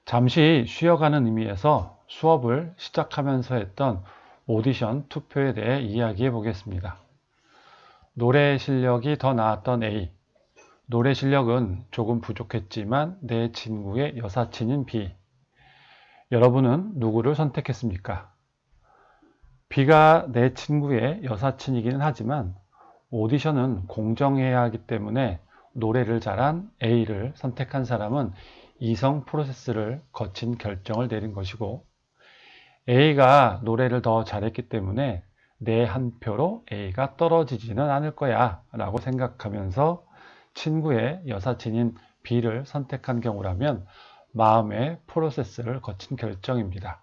잠시 쉬어가는 의미에서 수업을 시작하면서 했던 오디션 투표에 대해 이야기해 보겠습니다. 노래 실력이 더 나았던 A. 노래 실력은 조금 부족했지만 내 친구의 여사친인 B. 여러분은 누구를 선택했습니까? B가 내 친구의 여사친이기는 하지만 오디션은 공정해야 하기 때문에 노래를 잘한 A를 선택한 사람은 이성 프로세스를 거친 결정을 내린 것이고, A가 노래를 더 잘했기 때문에 내 한 표로 A가 떨어지지는 않을 거야 라고 생각하면서 친구의 여사친인 B를 선택한 경우라면 마음의 프로세스를 거친 결정입니다.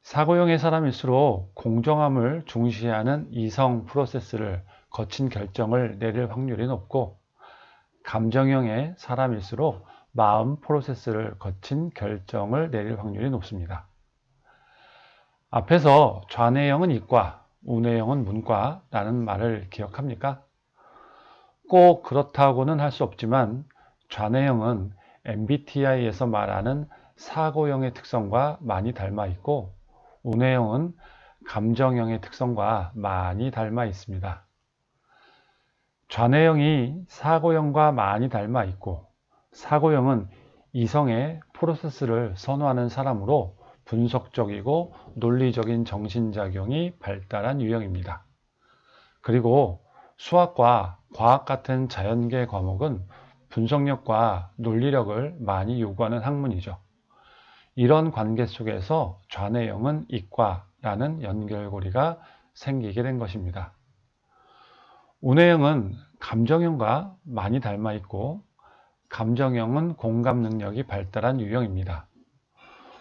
사고형의 사람일수록 공정함을 중시하는 이성 프로세스를 거친 결정을 내릴 확률이 높고, 감정형의 사람일수록 마음 프로세스를 거친 결정을 내릴 확률이 높습니다. 앞에서 좌뇌형은 이과, 우뇌형은 문과라는 말을 기억합니까? 꼭 그렇다고는 할 수 없지만 좌뇌형은 MBTI에서 말하는 사고형의 특성과 많이 닮아 있고, 우뇌형은 감정형의 특성과 많이 닮아 있습니다. 좌뇌형이 사고형과 많이 닮아 있고, 사고형은 이성의 프로세스를 선호하는 사람으로 분석적이고 논리적인 정신작용이 발달한 유형입니다. 그리고 수학과 과학 같은 자연계 과목은 분석력과 논리력을 많이 요구하는 학문이죠. 이런 관계 속에서 좌뇌형은 이과라는 연결고리가 생기게 된 것입니다. 우뇌형은 감정형과 많이 닮아 있고, 감정형은 공감 능력이 발달한 유형입니다.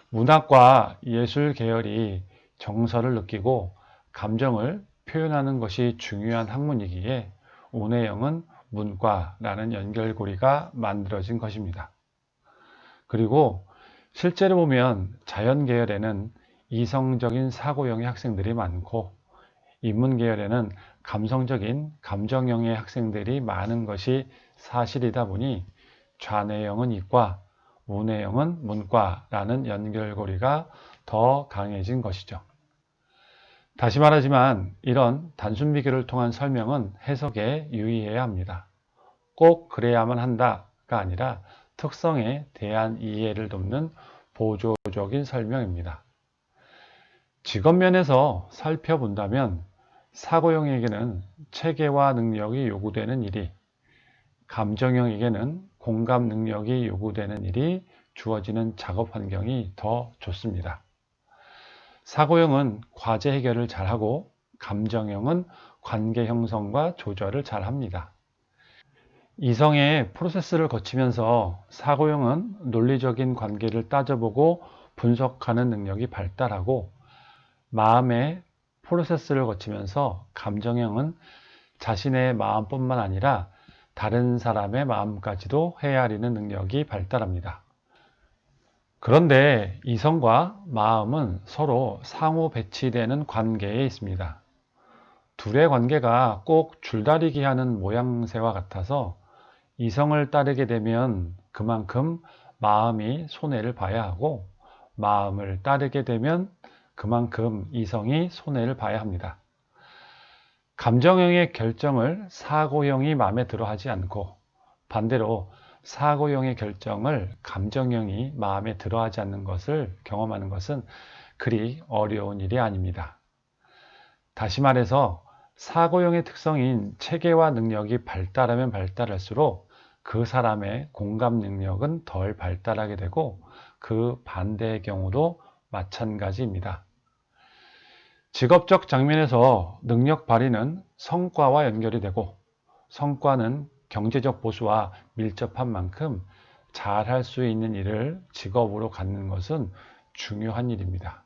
문학과 예술 계열이 정서를 느끼고 감정을 표현하는 것이 중요한 학문이기에 우뇌형은 문과라는 연결고리가 만들어진 것입니다. 그리고 실제로 보면 자연 계열에는 이성적인 사고형의 학생들이 많고, 인문 계열에는 감성적인 감정형의 학생들이 많은 것이 사실이다 보니 좌뇌형은 이과, 우뇌형은 문과라는 연결고리가 더 강해진 것이죠. 다시 말하지만 이런 단순 비교를 통한 설명은 해석에 유의해야 합니다. 꼭 그래야만 한다가 아니라 특성에 대한 이해를 돕는 보조적인 설명입니다. 직업면에서 살펴본다면 사고형에게는 체계와 능력이 요구되는 일이, 감정형에게는 공감 능력이 요구되는 일이 주어지는 작업 환경이 더 좋습니다. 사고형은 과제 해결을 잘하고, 감정형은 관계 형성과 조절을 잘합니다. 이성의 프로세스를 거치면서 사고형은 논리적인 관계를 따져보고 분석하는 능력이 발달하고, 마음의 프로세스를 거치면서 감정형은 자신의 마음뿐만 아니라 다른 사람의 마음까지도 헤아리는 능력이 발달합니다. 그런데 이성과 마음은 서로 상호 배치되는 관계에 있습니다. 둘의 관계가 꼭 줄다리기 하는 모양새와 같아서 이성을 따르게 되면 그만큼 마음이 손해를 봐야 하고, 마음을 따르게 되면 그만큼 이성이 손해를 봐야 합니다. 감정형의 결정을 사고형이 마음에 들어 하지 않고, 반대로 사고형의 결정을 감정형이 마음에 들어 하지 않는 것을 경험하는 것은 그리 어려운 일이 아닙니다. 다시 말해서 사고형의 특성인 체계와 능력이 발달하면 발달할수록 그 사람의 공감 능력은 덜 발달하게 되고, 그 반대의 경우도 마찬가지입니다. 직업적 장면에서 능력 발휘는 성과와 연결이 되고, 성과는 경제적 보수와 밀접한 만큼 잘할 수 있는 일을 직업으로 갖는 것은 중요한 일입니다.